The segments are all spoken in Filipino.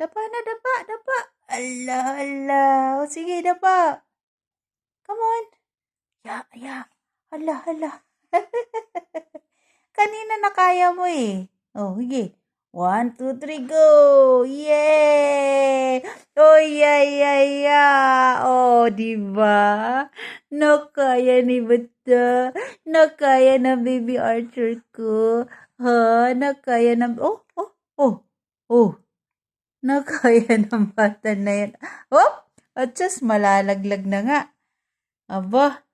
Dapa na, dapa, dapa. Ala, ala. O, sige, dapa. Come on. Ya. Ala, ala. Kanina na kaya mo eh. Oh, sige. 1, 2, 3, go! Yay! Oh, yeah. Oh, diba? Nakaya ni Bata. Nakaya na baby Archer ko. Ha? Nakaya na... Oh. Nakaya ng bata na yan. Oh! At just malalaglag na nga. Aba.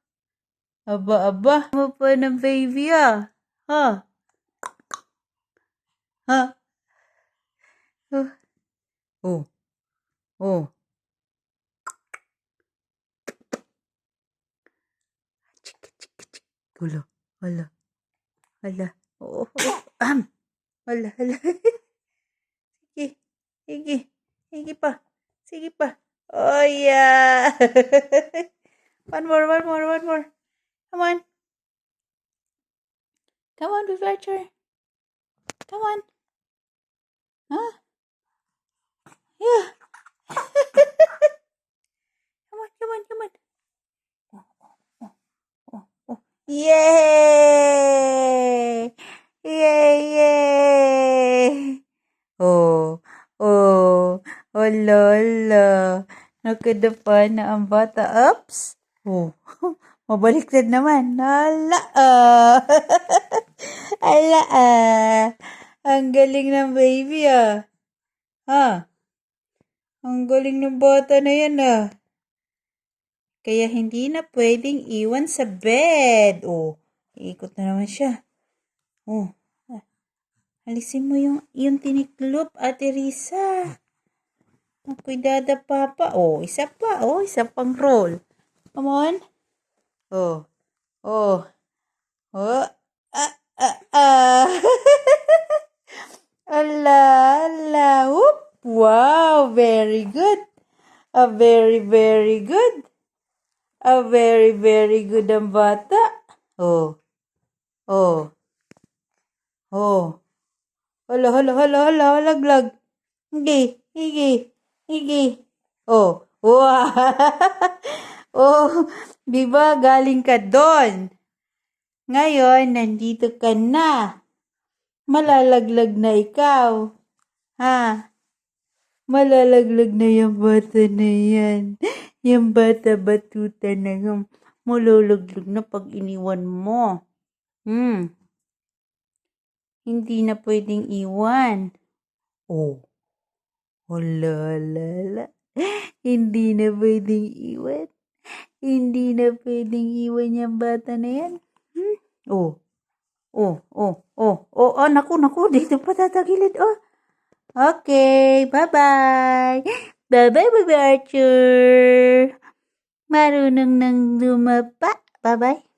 Mo pa ng baby ah. Ha? Oh. Hala. Oh. Hala. Sige pa. Oh, yeah. One more. Come on, Baby Archer. Come on. Huh? Yeah. Come on. Oh. Yay! Oh. Ala. Nakadapa na ang bata. Oops. Oh. Mabaliktad naman. Ala. Ang galing ng baby ah. Ha? Ang galing ng bata na yan ah. Kaya hindi na pwedeng iwan sa bed. Oh. Iikot na naman siya. Oh. Alisin mo yung tiniklop, Ate Risa. Ako'y dadapa pa. Oh, isa pa. Oh, isa pang roll. Come on. Oh. Ala. Whoop. Wow, very good. Very, very good. Very, very good ang bata. Oh. Hala, laglag. Higi. Oh. Wow. Oh, di ba galing ka doon? Ngayon, nandito ka na. Malalaglag na ikaw. Ha? Malalaglag na yung bata na yan. Yung bata-batuta na yung maluluglag na pag iniwan mo. Hindi na pwedeng iwan. Oh. Hala. Hindi na pwedeng iwan. Hindi na pwedeng iwan yung bata na yan. Oh. Naku. Dito pa tatagilid. Oh. Okay. Bye-bye. Bye-bye, Baby Archer. Marunong nang lumapa. Bye-bye.